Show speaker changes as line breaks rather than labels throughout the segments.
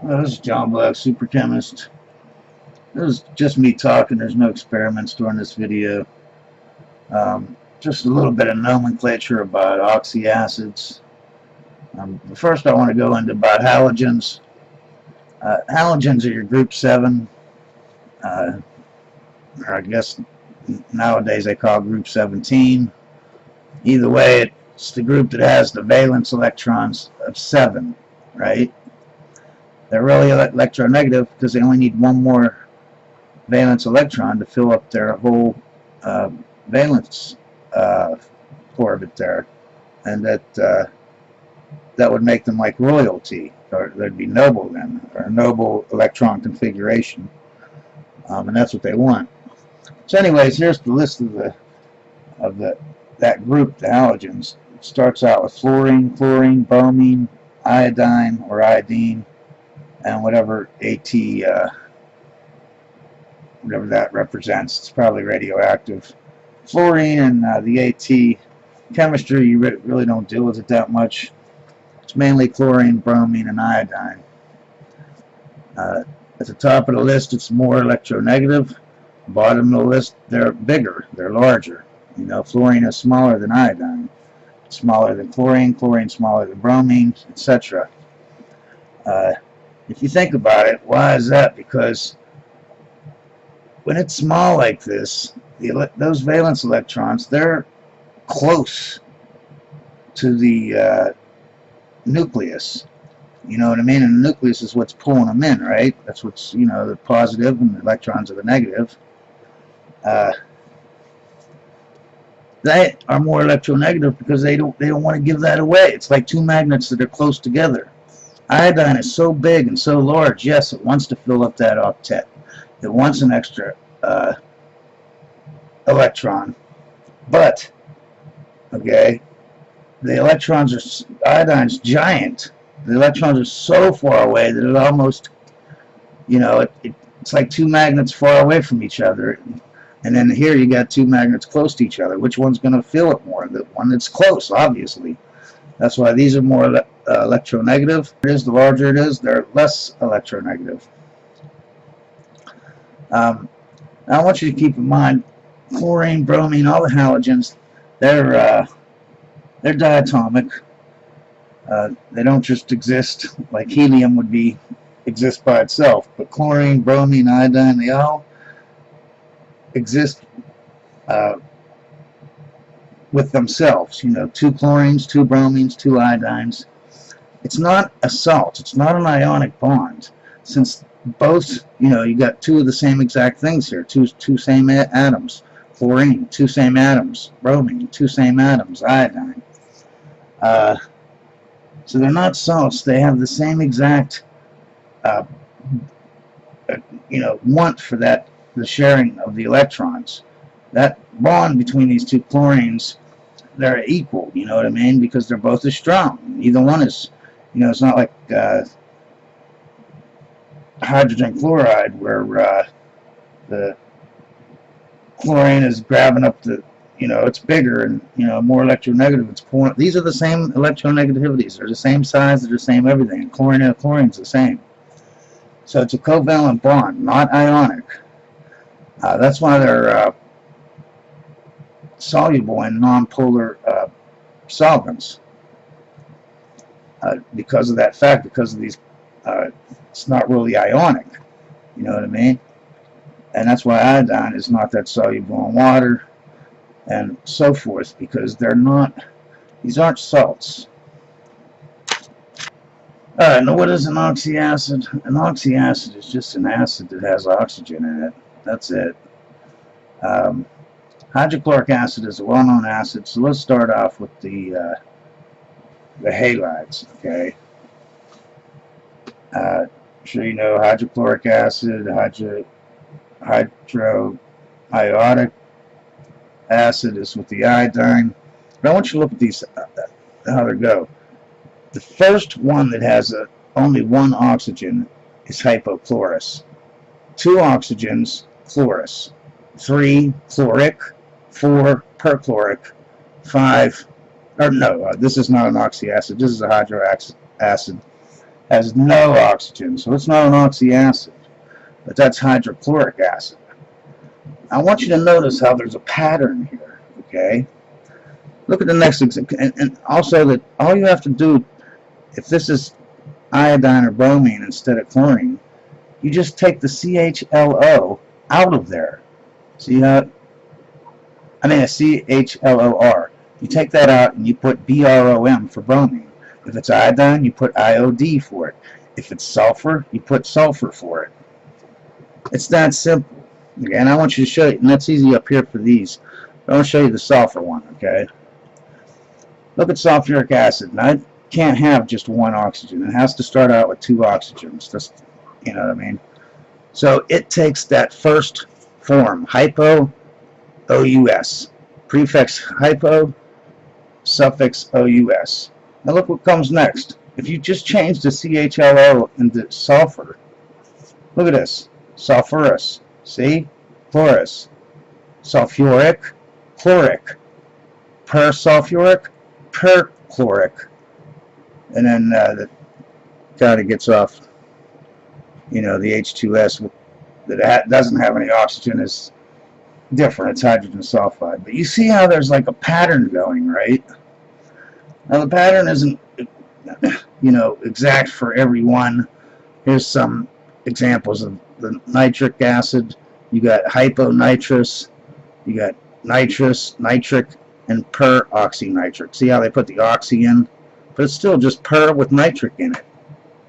Well, this is John Black, Super Chemist. This is just me talking. There's no experiments during this video. Just a little bit of nomenclature about oxyacids. First, I want to go into about halogens. Halogens are your group 7, or I guess nowadays they call group 17. Either way, it's the group that has the valence electrons of 7, right? They're really electronegative because they only need one more valence electron to fill up their whole valence orbit there, and that would make them like royalty, or they'd be noble then, or a noble electron configuration, and that's what they want. So, anyways, here's the list of that group, the halogens. It starts out with fluorine, chlorine, bromine, iodine or iodine, and whatever AT, whatever that represents. It's probably radioactive. Fluorine and the AT chemistry, you really don't deal with it that much. It's mainly chlorine, bromine, and iodine. At the top of the list, it's more electronegative. Bottom of the list, they're bigger, they're larger. You know, fluorine is smaller than iodine, smaller than chlorine, chlorine smaller than bromine, etc. If you think about it, why is that? Because when it's small like this, those valence electrons, they're close to the nucleus. You know what I mean? And the nucleus is what's pulling them in, right? That's what's, you know, the positive, and the electrons are the negative. They are more electronegative because they don't want to give that away. It's like two magnets that are close together. Iodine is so big and so large, yes, it wants to fill up that octet. It wants an extra electron. But, okay, the electrons are, iodine's giant. The electrons are so far away that it almost, you know, it's like two magnets far away from each other. And then here you got two magnets close to each other. Which one's going to fill it more? The one that's close, obviously. That's why these are more electronegative. The larger it is, they're less electronegative. Now I want you to keep in mind, chlorine, bromine, all the halogens, they're diatomic. They don't just exist like helium would exist by itself. But chlorine, bromine, iodine, they all exist with themselves. You know, two chlorines, two bromines, two iodines. It's not a salt. It's not an ionic bond. Since both, you know, you got two of the same exact things here. Two same atoms. Chlorine, two same atoms. Bromine, two same atoms. Iodine. So they're not salts. They have the same exact, you know, want for that, the sharing of the electrons. That bond between these two chlorines, they're equal, you know what I mean? Because they're both as strong. Either one is, you know, it's not like hydrogen chloride where the chlorine is grabbing up the, you know, it's bigger and, you know, more electronegative. It's pulling. These are the same electronegativities. They're the same size. They're the same everything. And chlorine's the same. So it's a covalent bond, not ionic. That's why they're soluble in nonpolar solvents. Because of that fact, because of these, it's not really ionic. You know what I mean? And that's why iodine is not that soluble in water, and so forth, because they're not, these aren't salts. Alright, now what is an oxyacid? An oxyacid is just an acid that has oxygen in it. That's it. Hydrochloric acid is a well-known acid, so let's start off with the halides, okay? Sure you know hydrochloric acid, hydroiodic acid is with the iodine. But I want you to look at these, how they go. The first one that has only one oxygen is hypochlorous. 2 oxygens, chlorous. 3, chloric. 4, perchloric. 5, or no, this is not an oxyacid. This is a hydroacid acid. has no oxygen, so it's not an oxyacid, but that's hydrochloric acid. I want you to notice how there's a pattern here, okay? Look at the next example, and also that all you have to do, if this is iodine or bromine instead of chlorine, you just take the CHLO out of there. See how, I mean a CHLOR. You take that out and you put BROM for bromine. If it's iodine, you put IOD for it. If it's sulfur, you put sulfur for it. It's that simple. Okay, and I want you to show you, and that's easy up here for these. But I want to show you the sulfur one, okay? Look at sulfuric acid. Now, it can't have just one oxygen. It has to start out with 2 oxygens. Just, you know what I mean? So it takes that first form, hypo, OUS. Prefix hypo, suffix OUS. Now look what comes next. If you just change the CHLO into sulfur, look at this. Sulfurous. See? Chlorous. Sulfuric, chloric. Persulfuric, perchloric. And then the kind of gets off, you know, the H2S that doesn't have any oxygen is different. It's hydrogen sulfide. But you see how there's like a pattern going, right? Now the pattern isn't, you know, exact for every one. Here's some examples of the nitric acid. You got hyponitrous, you got nitrous, nitric, and peroxynitric. See how they put the oxy in? But it's still just per with nitric in it.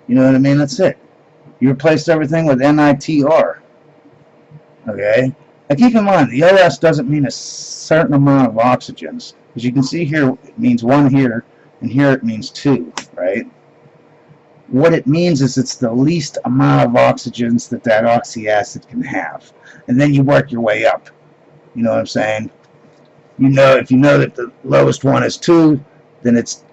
You know what I mean? That's it. You replaced everything with NITR. Okay? Now keep in mind, the OS doesn't mean a certain amount of oxygens. As you can see here, it means 1 here, and here it means 2, right? What it means is it's the least amount of oxygens that that oxyacid can have. And then you work your way up. You know what I'm saying? You know, if you know that the lowest one is 2, then it's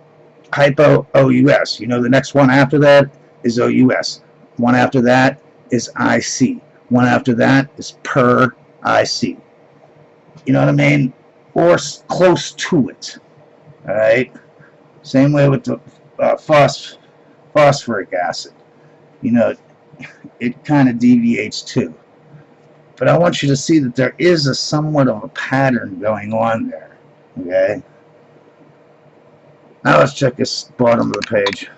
hypo OUS. You know the next one after that is OUS. One after that is IC. One after that is per IC. You know what I mean? Or close to it. Alright? Same way with the phosphoric acid. You know, it kind of deviates too. But I want you to see that there is a somewhat of a pattern going on there. Okay? Now let's check this bottom of the page.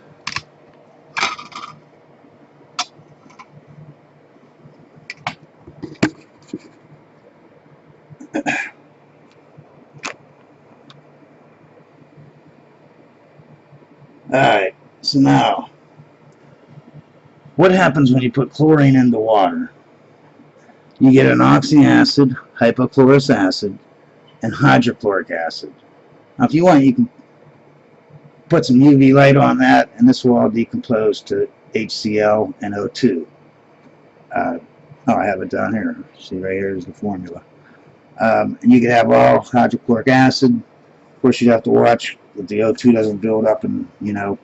Alright, so now, what happens when you put chlorine into water? You get an oxyacid, hypochlorous acid, and hydrochloric acid. Now if you want, you can put some UV light on that, and this will all decompose to HCl and O2. Oh, I have it down here. See, right here is the formula. And you can have all hydrochloric acid. Of course, you'd have to watch that the O2 doesn't build up and, you know,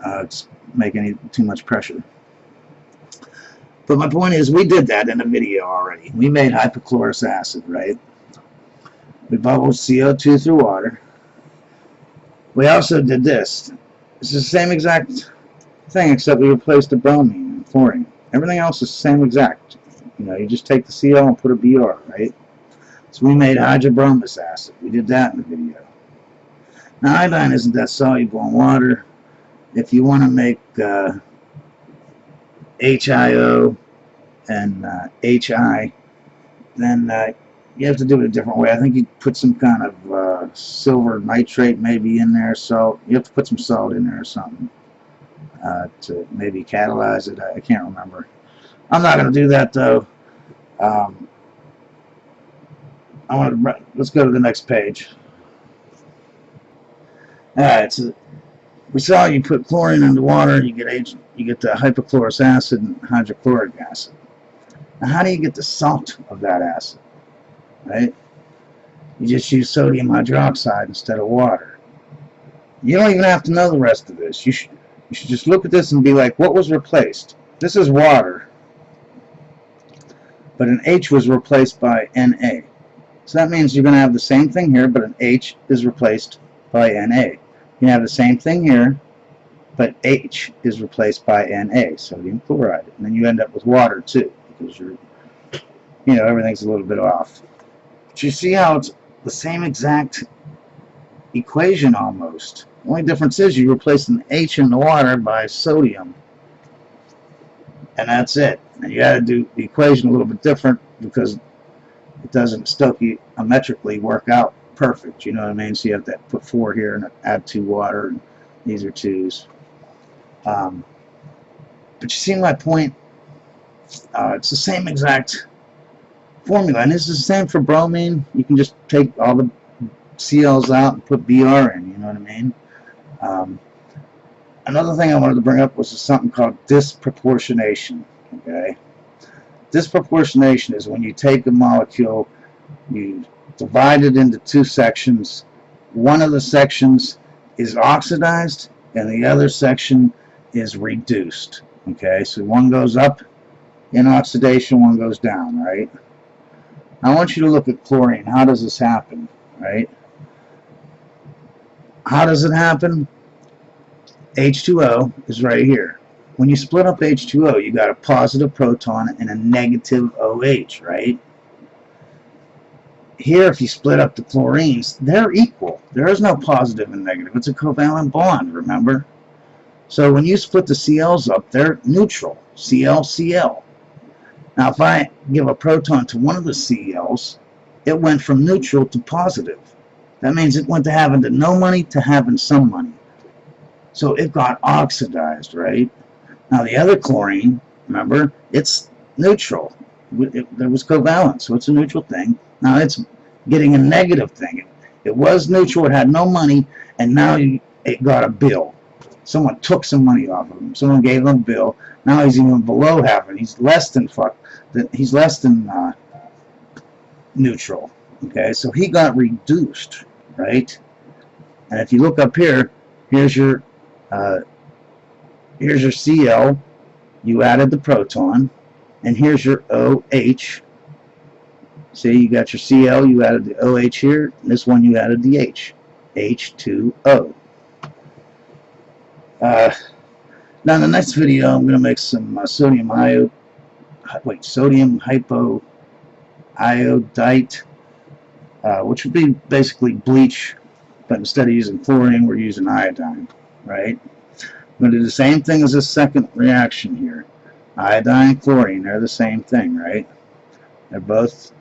it's making too much pressure. But my point is, we did that in a video already. We made hypochlorous acid, right? We bubbled CO2 through water. We also did this. It's the same exact thing, except we replaced the bromine and chlorine. Everything else is the same exact. You know, you just take the CO and put a BR, right? So we made hydrobromous acid. We did that in the video. Now, iodine isn't that soluble in water. If you want to make HIO and HI, then you have to do it a different way. I think you put some kind of silver nitrate maybe in there, salt. You have to put some salt in there or something to maybe catalyze it. I can't remember. I'm not going to do that though. Let's go to the next page. Alright, so we saw you put chlorine into water, you get the hypochlorous acid and hydrochloric acid. Now how do you get the salt of that acid? Right? You just use sodium hydroxide instead of water. You don't even have to know the rest of this. You should just look at this and be like, what was replaced? This is water, but an H was replaced by Na. So that means you're going to have the same thing here, but an H is replaced by Na. You have the same thing here, but H is replaced by Na, sodium chloride. And then you end up with water too, because everything's a little bit off. But you see how it's the same exact equation almost. The only difference is you're replacing H in the water by sodium. And that's it. And you got to do the equation a little bit different because it doesn't stoichiometrically work out perfect. You know what I mean? So you have to put 4 here and add 2 water, and these are 2s. But you see my point? It's the same exact formula, and this is the same for bromine. You can just take all the Cl's out and put Br in. You know what I mean? Another thing I wanted to bring up was something called disproportionation. Okay, disproportionation is when you take a molecule, you divide it into 2 sections. One of the sections is oxidized, and the other section is reduced. Okay, so one goes up in oxidation, one goes down, right? I want you to look at chlorine. How does this happen, right? How does it happen? H2O is right here. When you split up H2O, you got a positive proton and a negative OH, right? Here, if you split up the chlorines, they're equal. There is no positive and negative. It's a covalent bond, remember? So when you split the Cl's up, they're neutral. Cl, Cl. Now, if I give a proton to one of the Cl's, it went from neutral to positive. That means it went to having no money to having some money. So it got oxidized, right? Now the other chlorine, remember, it's neutral. There was covalent, so it's a neutral thing. Now it's getting a negative thing. It was neutral, it had no money, and now it got a bill. Someone took some money off of him. Someone gave him a bill. Now he's even below having. He's less than neutral. Okay, so he got reduced, right? And if you look up here, here's your Cl. You added the proton, and here's your OH. See, you got your Cl. You added the OH here. And this one you added the H. H2O. Now in the next video, I'm going to make some sodium hypoiodite, which would be basically bleach, but instead of using chlorine, we're using iodine, right? I'm going to do the same thing as this second reaction here. Iodine and chlorine, they're the same thing, right? They're both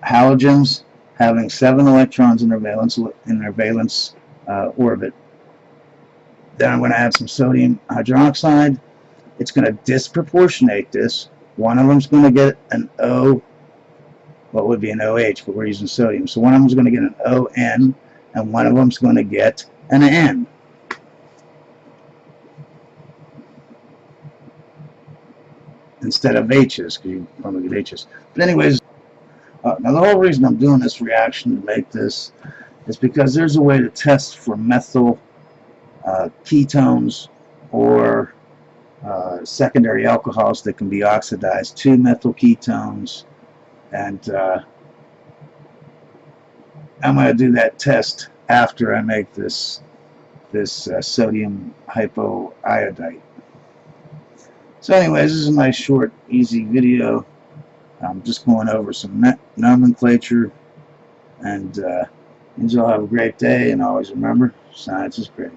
halogens having 7 electrons in their valence orbit. Then I'm going to add some sodium hydroxide. It's going to disproportionate this. One of them is going to get an O, what would be an OH, but we're using sodium. So one of them is going to get an ON, and one of them is going to get an N. Instead of H's, because you probably get H's. But anyways, now the whole reason I'm doing this reaction to make this is because there's a way to test for methyl ketones or secondary alcohols that can be oxidized to methyl ketones, and I'm going to do that test after I make this sodium hypoiodite. So anyways, this is a nice short easy video. I'm just going over some nomenclature, and you all have a great day, and always remember, science is great.